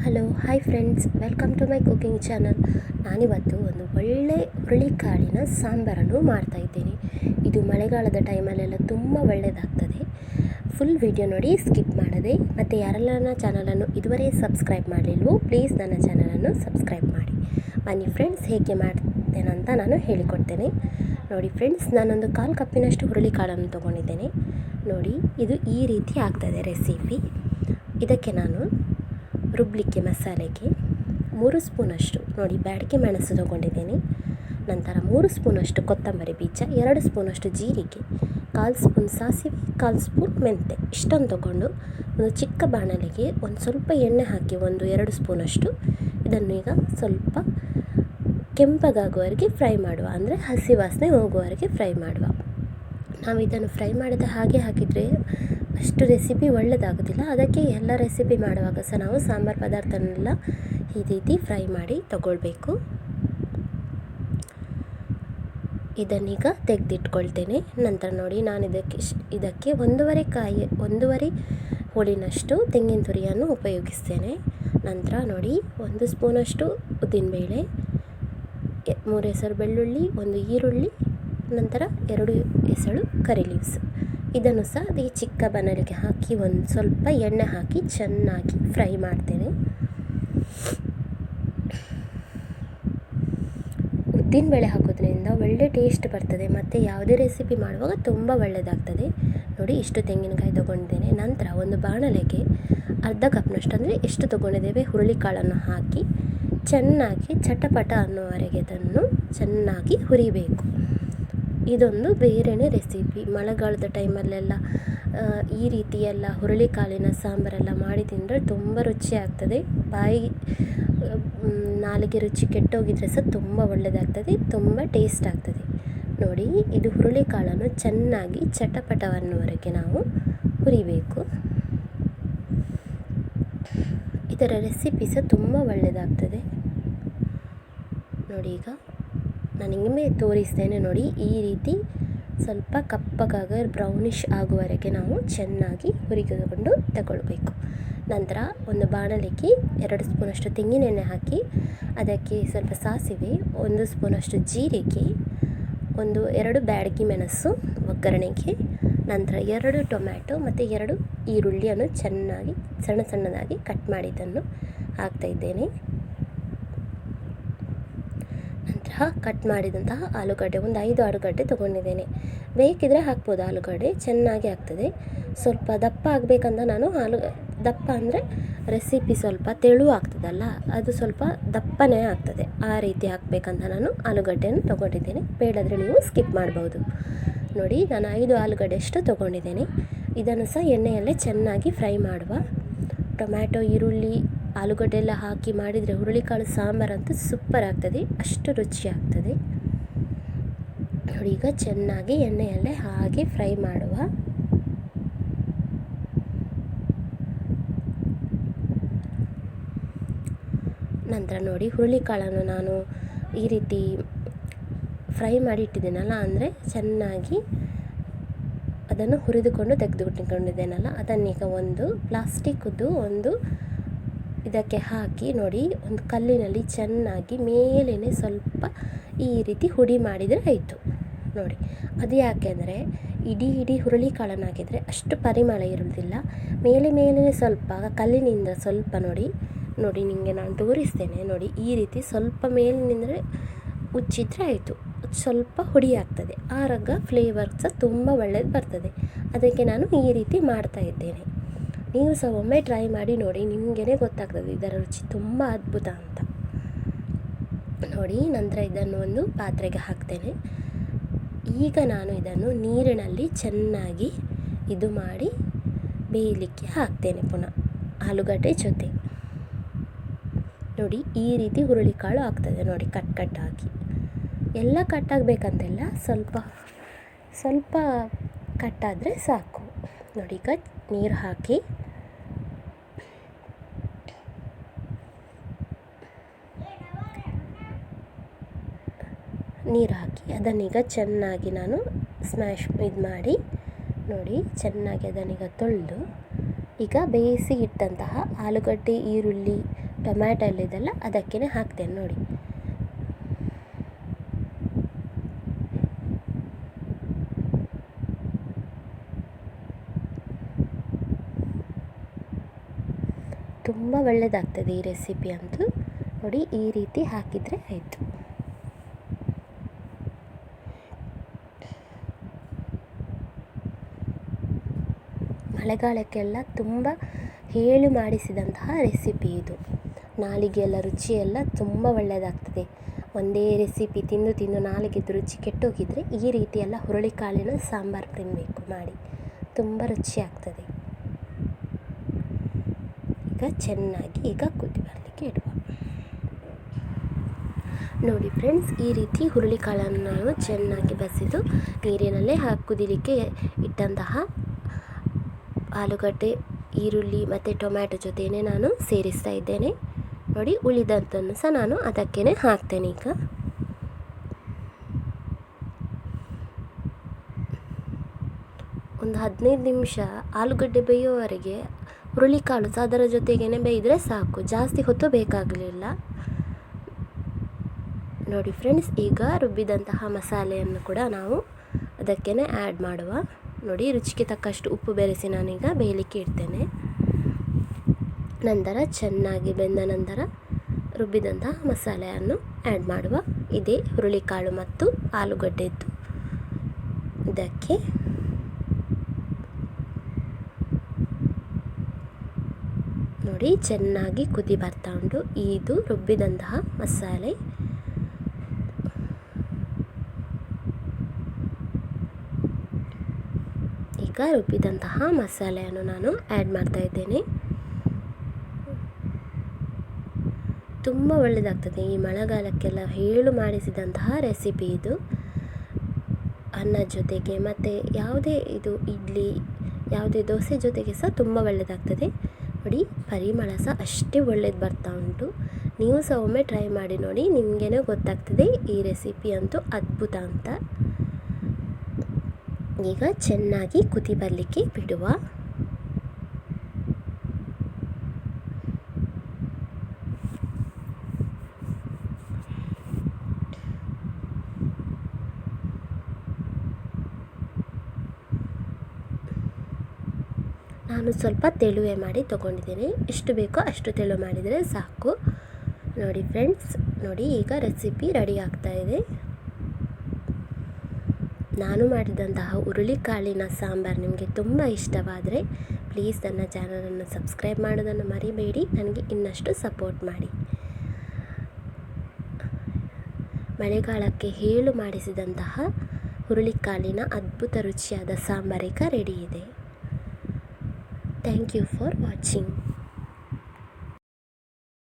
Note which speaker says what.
Speaker 1: Hello hi friends, welcome to my cooking channel. ನಾನಿವತ್ತು ಒಂದು ಒಳ್ಳೆ ಹುರುಳಿಕಾಳಿನ ಸಾಂಬಾರನ್ನು ಮಾಡ್ತಾಯಿದ್ದೀನಿ. ಇದು ಮಳೆಗಾಲದ ಟೈಮಲ್ಲೆಲ್ಲ ತುಂಬ ಒಳ್ಳೆಯದಾಗ್ತದೆ. ಫುಲ್ ವಿಡಿಯೋ ನೋಡಿ, ಸ್ಕಿಪ್ ಮಾಡದೆ. ಮತ್ತು ಯಾರೆಲ್ಲ ನನ್ನ ಚಾನಲನ್ನು ಇದುವರೆ ಸಬ್ಸ್ಕ್ರೈಬ್ ಮಾಡಲಿಲ್ವೋ ಪ್ಲೀಸ್ ನನ್ನ ಚಾನಲನ್ನು ಸಬ್ಸ್ಕ್ರೈಬ್ ಮಾಡಿ. ಬನ್ನಿ ಫ್ರೆಂಡ್ಸ್, ಹೇಗೆ ಮಾಡ್ತೇನಂತ ನಾನು ಹೇಳಿಕೊಡ್ತೇನೆ. ನೋಡಿ ಫ್ರೆಂಡ್ಸ್, ನಾನೊಂದು 1/4 ಕಪ್ಪಿನಷ್ಟು ಹುರುಳಿಕಾಳನ್ನು ತೊಗೊಂಡಿದ್ದೇನೆ. ನೋಡಿ, ಇದು ಈ ರೀತಿ ಆಗ್ತದೆ ರೆಸಿಪಿ. ಇದಕ್ಕೆ ನಾನು ರುಬ್ಬಲಿಕ್ಕೆ ಮಸಾಲೆಗೆ 3 ಸ್ಪೂನಷ್ಟು ನೋಡಿ ಬ್ಯಾಡಗಿ ಮೆಣಸು ತೊಗೊಂಡಿದ್ದೀನಿ. ನಂತರ 3 ಸ್ಪೂನಷ್ಟು ಕೊತ್ತಂಬರಿ ಬೀಜ, 2 ಸ್ಪೂನಷ್ಟು ಜೀರಿಗೆ, 1/4 ಸ್ಪೂನ್ ಸಾಸಿವೆ, 1/4 ಸ್ಪೂನ್ ಮೆಂತೆ, ಇಷ್ಟನ್ನು ತೊಗೊಂಡು ಒಂದು ಚಿಕ್ಕ ಬಾಣಲೆಗೆ ಒಂದು ಸ್ವಲ್ಪ ಎಣ್ಣೆ ಹಾಕಿ 1-2 ಸ್ಪೂನಷ್ಟು ಇದನ್ನು ಈಗ ಸ್ವಲ್ಪ ಕೆಂಪಗಾಗುವವರೆಗೆ ಫ್ರೈ ಮಾಡುವ, ಅಂದರೆ ಹಸಿ ವಾಸನೆ ಹೋಗುವವರೆಗೆ ಫ್ರೈ ಮಾಡುವ. ನಾವು ಇದನ್ನು ಫ್ರೈ ಮಾಡಿದ ಹಾಗೆ ಹಾಕಿದರೆ ಅಷ್ಟು ರೆಸಿಪಿ ಒಳ್ಳೆಯದಾಗೋದಿಲ್ಲ. ಅದಕ್ಕೆ ಎಲ್ಲ ರೆಸಿಪಿ ಮಾಡುವಾಗ ಸಹ ನಾವು ಸಾಂಬಾರು ಪದಾರ್ಥನೆಲ್ಲ ಈ ರೀತಿ ಫ್ರೈ ಮಾಡಿ ತಗೊಳ್ಬೇಕು. ಇದನ್ನೀಗ ತೆಗೆದಿಟ್ಕೊಳ್ತೇನೆ. ನಂತರ ನೋಡಿ, ನಾನು ಇದಕ್ಕೆ 1.5 ಹೋಳಿನಷ್ಟು ತೆಂಗಿನ ತುರಿಯನ್ನು ಉಪಯೋಗಿಸ್ತೇನೆ. ನಂತರ ನೋಡಿ, 1 ಸ್ಪೂನಷ್ಟು ಉದ್ದಿನಬೇಳೆ, 3 ಎಸಳು ಬೆಳ್ಳುಳ್ಳಿ, 1 ಈರುಳ್ಳಿ, ನಂತರ 2 ಎಸಳು ಕರಿ ಲೀವ್ಸ್. ಇದನ್ನು ಸಹ ಈ ಚಿಕ್ಕ ಬಾಣಲೆಗೆ ಹಾಕಿ ಒಂದು ಸ್ವಲ್ಪ ಎಣ್ಣೆ ಹಾಕಿ ಚೆನ್ನಾಗಿ ಫ್ರೈ ಮಾಡ್ತೇನೆ. ಉದ್ದಿನಬೇಳೆ ಹಾಕೋದ್ರಿಂದ ಒಳ್ಳೆ ಟೇಸ್ಟ್ ಬರ್ತದೆ ಮತ್ತು ಯಾವುದೇ ರೆಸಿಪಿ ಮಾಡುವಾಗ ತುಂಬ ಒಳ್ಳೆಯದಾಗ್ತದೆ. ನೋಡಿ, ಇಷ್ಟು ತೆಂಗಿನಕಾಯಿ ತೊಗೊಂಡಿದ್ದೇನೆ. ನಂತರ ಒಂದು ಬಾಣಲೆಗೆ 1/2 ಕಪ್ನಷ್ಟು, ಅಂದರೆ ಎಷ್ಟು ತೊಗೊಂಡಿದ್ದೇವೆ ಹುರುಳಿಕಾಳನ್ನು ಹಾಕಿ ಚೆನ್ನಾಗಿ ಚಟಪಟ ಅನ್ನೋವರೆಗೆ ಅದನ್ನು ಚೆನ್ನಾಗಿ ಹುರಿಬೇಕು. ಇದೊಂದು ಬೇರೆಯೇ ರೆಸಿಪಿ. ಮಳೆಗಾಲದ ಟೈಮಲ್ಲೆಲ್ಲ ಈ ರೀತಿಯೆಲ್ಲ ಹುರುಳಿಕಾಳಿನ ಸಾಂಬಾರೆಲ್ಲ ಮಾಡಿ ತಿಂದರೆ ತುಂಬ ರುಚಿಯಾಗ್ತದೆ. ನಾಲಿಗೆ ರುಚಿ ಕೆಟ್ಟೋಗಿದ್ರೆ ಸಹ ತುಂಬ ಒಳ್ಳೆಯದಾಗ್ತದೆ, ತುಂಬ ಟೇಸ್ಟ್ ಆಗ್ತದೆ. ನೋಡಿ, ಇದು ಹುರುಳಿಕಾಳನ್ನು ಚೆನ್ನಾಗಿ ಚಟಪಟವನ್ನವರೆಗೆ ನಾವು ಹುರಿಬೇಕು. ಇದರ ರೆಸಿಪಿ ಸಹ ತುಂಬ ಒಳ್ಳೆಯದಾಗ್ತದೆ. ನೋಡಿ, ಈಗ ನಾನು ನಿಮಗೆ ತೋರಿಸ್ತೇನೆ. ನೋಡಿ, ಈ ರೀತಿ ಸ್ವಲ್ಪ ಕಪ್ಪಗಾಗ ಬ್ರೌನಿಷ್ ಆಗುವವರೆಗೆ ನಾವು ಚೆನ್ನಾಗಿ ಹುರಿದುಕೊಂಡು ತಗೊಳ್ಬೇಕು. ನಂತರ ಒಂದು ಬಾಣಲೆಗೆ 2 ಸ್ಪೂನಷ್ಟು ತೆಂಗಿನೆಣ್ಣೆ ಹಾಕಿ ಅದಕ್ಕೆ ಸ್ವಲ್ಪ ಸಾಸಿವೆ, 1 ಸ್ಪೂನಷ್ಟು ಜೀರಿಗೆ, 2 ಬ್ಯಾಡಗಿ ಮೆಣಸು ಒಗ್ಗರಣೆಗೆ, ನಂತರ 2 ಟೊಮ್ಯಾಟೊ ಮತ್ತು 2 ಈರುಳ್ಳಿಯನ್ನು ಚೆನ್ನಾಗಿ ಸಣ್ಣದಾಗಿ ಕಟ್ ಮಾಡಿದ್ದನ್ನು ಹಾಕ್ತಾಯಿದ್ದೇನೆ. ನಂತರ ಕಟ್ ಮಾಡಿದಂತಹ ಆಲೂಗಡ್ಡೆ, ಒಂದು 5 ಆಲೂಗಡ್ಡೆ ತೊಗೊಂಡಿದ್ದೇನೆ. ಬೇಕಿದ್ರೆ ಹಾಕ್ಬೋದು, ಆಲೂಗಡ್ಡೆ ಚೆನ್ನಾಗಿ ಆಗ್ತದೆ. ಸ್ವಲ್ಪ ದಪ್ಪ ಆಗಬೇಕಂತ ನಾನು ದಪ್ಪ ಅಂದರೆ ರೆಸಿಪಿ ಸ್ವಲ್ಪ ತೆಳು ಆಗ್ತದಲ್ಲ, ಅದು ಸ್ವಲ್ಪ ದಪ್ಪನೇ ಆಗ್ತದೆ. ಆ ರೀತಿ ಹಾಕಬೇಕಂತ ನಾನು ಆಲೂಗಡ್ಡೆಯನ್ನು ತೊಗೊಂಡಿದ್ದೇನೆ. ಬೇಡಾದರೆ ನೀವು ಸ್ಕಿಪ್ ಮಾಡ್ಬೋದು. ನೋಡಿ, ನಾನು 5 ಆಲೂಗಡ್ಡೆ ಅಷ್ಟು ತೊಗೊಂಡಿದ್ದೇನೆ. ಇದನ್ನು ಸಹ ಎಣ್ಣೆಯಲ್ಲೇ ಚೆನ್ನಾಗಿ ಫ್ರೈ ಮಾಡುವ. ಟೊಮ್ಯಾಟೊ, ಈರುಳ್ಳಿ, ಆಲೂಗಡ್ಡೆ ಎಲ್ಲ ಹಾಕಿ ಮಾಡಿದರೆ ಹುರುಳಿಕಾಳು ಸಾಂಬಾರಂತೂ ಸೂಪರ್ ಆಗ್ತದೆ, ಅಷ್ಟು ರುಚಿಯಾಗ್ತದೆ. ನೋಡಿ, ಈಗ ಚೆನ್ನಾಗಿ ಎಣ್ಣೆಯಲ್ಲೇ ಹಾಗೆ ಫ್ರೈ ಮಾಡುವ. ನಂತರ ನೋಡಿ, ಹುರುಳಿಕಾಳನ್ನು ನಾನು ಈ ರೀತಿ ಫ್ರೈ ಮಾಡಿ ಇಟ್ಟಿದ್ದೀನಲ್ಲ, ಅಂದರೆ ಚೆನ್ನಾಗಿ ಅದನ್ನು ಹುರಿದುಕೊಂಡು ತೆಗೆದುಕೊಂಡಿದ್ದೇನಲ್ಲ, ಅದನ್ನೀಗ ಒಂದು ಪ್ಲಾಸ್ಟಿಕ್ದು ಒಂದು ಇದಕ್ಕೆ ಹಾಕಿ ನೋಡಿ, ಒಂದು ಕಲ್ಲಿನಲ್ಲಿ ಚೆನ್ನಾಗಿ ಮೇಲೇ ಸ್ವಲ್ಪ ಈ ರೀತಿ ಹುಡಿ ಮಾಡಿದರೆ ಆಯಿತು. ನೋಡಿ, ಅದು ಯಾಕೆಂದರೆ ಇಡೀ ಹುರುಳಿಕಾಳನ್ನು ಹಾಕಿದರೆ ಅಷ್ಟು ಪರಿಮಳ ಇರುವುದಿಲ್ಲ. ಮೇಲೆ ಸ್ವಲ್ಪ ಕಲ್ಲಿನಿಂದ ಸ್ವಲ್ಪ ನೋಡಿ ನಿಮಗೆ ನಾನು ತೋರಿಸ್ತೇನೆ. ನೋಡಿ, ಈ ರೀತಿ ಸ್ವಲ್ಪ ಮೇಲಿನಿಂದ ಉಜ್ಜಿದ್ರೆ ಆಯಿತು, ಸ್ವಲ್ಪ ಹುಡಿ ಆಗ್ತದೆ. ಆಗ ಫ್ಲೇವರ್ ಸಹ ತುಂಬ ಒಳ್ಳೆಯದು ಬರ್ತದೆ. ಅದಕ್ಕೆ ನಾನು ಈ ರೀತಿ ಮಾಡ್ತಾ ಇದ್ದೇನೆ. ನೀವು ಸಹ ಒಮ್ಮೆ ಟ್ರೈ ಮಾಡಿ ನೋಡಿ, ನಿಮಗೇ ಗೊತ್ತಾಗ್ತದೆ ಇದರ ರುಚಿ ತುಂಬ ಅದ್ಭುತ ಅಂತ. ನೋಡಿ, ನಂತರ ಇದನ್ನು ಒಂದು ಪಾತ್ರೆಗೆ ಹಾಕ್ತೇನೆ. ಈಗ ನಾನು ಇದನ್ನು ನೀರಿನಲ್ಲಿ ಚೆನ್ನಾಗಿ ಇದು ಮಾಡಿ ಬೇಯಲಿಕ್ಕೆ ಹಾಕ್ತೇನೆ ಪುನಃ ಆಲೂಗಡ್ಡೆ ಜೊತೆ. ನೋಡಿ, ಈ ರೀತಿ ಹುರುಳಿಕಾಳು ಆಗ್ತದೆ. ನೋಡಿ, ಕಟ್ಟಾಗಿ ಎಲ್ಲ ಕಟ್ಟಾಗಬೇಕಂತೆಲ್ಲ, ಸ್ವಲ್ಪ ಕಟ್ಟಾದರೆ ಸಾಕು. ನೋಡಿ, ಈಗ ನೀರು ಹಾಕಿ ಅದನ್ನೀಗ ಚೆನ್ನಾಗಿ ನಾನು ಸ್ಮ್ಯಾಶ್ ಮಾಡಿ ನೋಡಿ, ಚೆನ್ನಾಗಿ ಅದನ್ನೀಗ ತೊಳೆದು ಈಗ ಬೇಯಿಸಿ ಇಟ್ಟಂತಹ ಆಲೂಗಡ್ಡೆ, ಈರುಳ್ಳಿ, ಟೊಮ್ಯಾಟೊ ಇದೆಲ್ಲ ಅದಕ್ಕೇ ಹಾಕ್ತೇನೆ ನೋಡಿ. ತುಂಬ ಒಳ್ಳೆಯದಾಗ್ತದೆ ಈ ರೆಸಿಪಿ ಅಂತೂ ನೋಡಿ. ಈ ರೀತಿ ಹಾಕಿದರೆ ಆಯಿತು. ಮಳೆಗಾಲಕ್ಕೆಲ್ಲ ತುಂಬ ಹೇಳು ಮಾಡಿಸಿದಂತಹ ರೆಸಿಪಿ ಇದು. ನಾಲಿಗೆಲ್ಲ ರುಚಿಯೆಲ್ಲ ತುಂಬ ಒಳ್ಳೆಯದಾಗ್ತದೆ. ಒಂದೇ ರೆಸಿಪಿ ತಿಂದು ತಿಂದು ನಾಲಿಗೆದು ರುಚಿ ಕೆಟ್ಟೋಗಿದ್ರೆ ಈ ರೀತಿ ಎಲ್ಲ ಹುರುಳಿಕಾಳಿನ ಸಾಂಬಾರು ತಿನ್ನಬೇಕು ಮಾಡಿ, ತುಂಬ ರುಚಿಯಾಗ್ತದೆ. ಈಗ ಚೆನ್ನಾಗಿ ಕುದಿ ಬರಲಿಕ್ಕೆ ಇಡುವ. ನೋಡಿ ಫ್ರೆಂಡ್ಸ್, ಈ ರೀತಿ ಹುರುಳಿಕಾಳನ್ನು ನಾನು ಚೆನ್ನಾಗಿ ಬಸಿದು ನೀರಿನಲ್ಲೇ ಕುದಿಲಿಕ್ಕೆ ಇಟ್ಟಂತಹ ಆಲೂಗಡ್ಡೆ, ಈರುಳ್ಳಿ ಮತ್ತು ಟೊಮ್ಯಾಟೊ ಜೊತೆಯೇ ನಾನು ಸೇರಿಸ್ತಾ ಇದ್ದೇನೆ ನೋಡಿ. ಉಳಿದಂತನ್ನು ಸಹ ನಾನು ಅದಕ್ಕೇ ಹಾಕ್ತೇನೆ. ಈಗ ಒಂದು 15 ನಿಮಿಷ ಆಲೂಗಡ್ಡೆ ಬೇಯುವವರೆಗೆ ಹುರುಳಿಕಾಳು ಸಹ ಅದರ ಜೊತೆಗೇ ಬೇಯಿದರೆ ಸಾಕು, ಜಾಸ್ತಿ ಹೊತ್ತು ಬೇಕಾಗಲಿಲ್ಲ ನೋಡಿ ಫ್ರೆಂಡ್ಸ್. ಈಗ ರುಬ್ಬಿದಂತಹ ಮಸಾಲೆಯನ್ನು ಕೂಡ ನಾವು ಅದಕ್ಕೇ ಆ್ಯಡ್ ಮಾಡುವ ನೋಡಿ. ರುಚಿಗೆ ತಕ್ಕಷ್ಟು ಉಪ್ಪು ಬೆರೆಸಿ ನಾನೀಗ ಬೇಯಲಿಕ್ಕೆ ಇಡ್ತೇನೆ. ನಂತರ ಚೆನ್ನಾಗಿ ಬೆಂದ ನಂತರ ರುಬ್ಬಿದಂತಹ ಮಸಾಲೆಯನ್ನು ಆ್ಯಡ್ ಮಾಡುವ. ಇದೇ ಹುರುಳಿಕಾಳು ಮತ್ತು ಆಲೂಗಡ್ಡೆದ್ದು ಇದಕ್ಕೆ ನೋಡಿ. ಚೆನ್ನಾಗಿ ಕುದಿ ಬರ್ತಾ ಉಂಟು. ಇದು ರುಬ್ಬಿದಂತಹ ಮಸಾಲೆ. ಈಗ ರುಬ್ಬಿದಂತಹ ಮಸಾಲೆಯನ್ನು ನಾನು ಆ್ಯಡ್ ಮಾಡ್ತಾ ಇದ್ದೇನೆ. ತುಂಬ ಒಳ್ಳೆಯದಾಗ್ತದೆ ಈ ಮಳೆಗಾಲಕ್ಕೆಲ್ಲ ಹೇಳು ಮಾಡಿಸಿದಂತಹ ರೆಸಿಪಿ ಇದು. ಅನ್ನದ ಜೊತೆಗೆ ಮತ್ತು ಯಾವುದೇ ಇದು ಇಡ್ಲಿ, ಯಾವುದೇ ದೋಸೆ ಜೊತೆಗೆ ಸಹ ತುಂಬ ಒಳ್ಳೆಯದಾಗ್ತದೆ ನೋಡಿ. ಪರಿಮಳ ಸಹ ಅಷ್ಟೇ ಒಳ್ಳೇದು ಬರ್ತಾ ಉಂಟು. ನೀವು ಸಹ ಒಮ್ಮೆ ಟ್ರೈ ಮಾಡಿ ನೋಡಿ, ನಿಮಗೇನೋ ಗೊತ್ತಾಗ್ತದೆ ಈ ರೆಸಿಪಿ ಅಂತೂ ಅದ್ಭುತ ಅಂತ. ಈಗ ಚೆನ್ನಾಗಿ ಕುದಿ ಬರಲಿಕ್ಕೆ ಬಿಡುವ. ನಾನು ಸ್ವಲ್ಪ ತೆಳುವೆ ಮಾಡಿ ತೊಗೊಂಡಿದ್ದೇನೆ. ಎಷ್ಟು ಬೇಕೋ ಅಷ್ಟು ತೆಳು ಮಾಡಿದರೆ ಸಾಕು ನೋಡಿ ಫ್ರೆಂಡ್ಸ್. ನೋಡಿ ಈಗ ರೆಸಿಪಿ ರೆಡಿ ಆಗ್ತಾ ಇದೆ. ನಾನು ಮಾಡಿದಂತಹ ಹುರುಳಿಕಾಳಿನ ಸಾಂಬಾರು ನಿಮಗೆ ತುಂಬ ಇಷ್ಟವಾದರೆ ಪ್ಲೀಸ್ ನನ್ನ ಚಾನಲನ್ನು ಸಬ್ಸ್ಕ್ರೈಬ್ ಮಾಡೋದನ್ನು ಮರಿಬೇಡಿ. ನನಗೆ ಇನ್ನಷ್ಟು ಸಪೋರ್ಟ್ ಮಾಡಿ. ಮಳೆಗಾಲಕ್ಕೆ ಹೇಳು ಮಾಡಿಸಿದಂತಹ ಹುರುಳಿಕಾಳಿನ ಅದ್ಭುತ ರುಚಿಯಾದ ಸಾಂಬಾರೀಗ ರೆಡಿ ಇದೆ. Thank you for watching.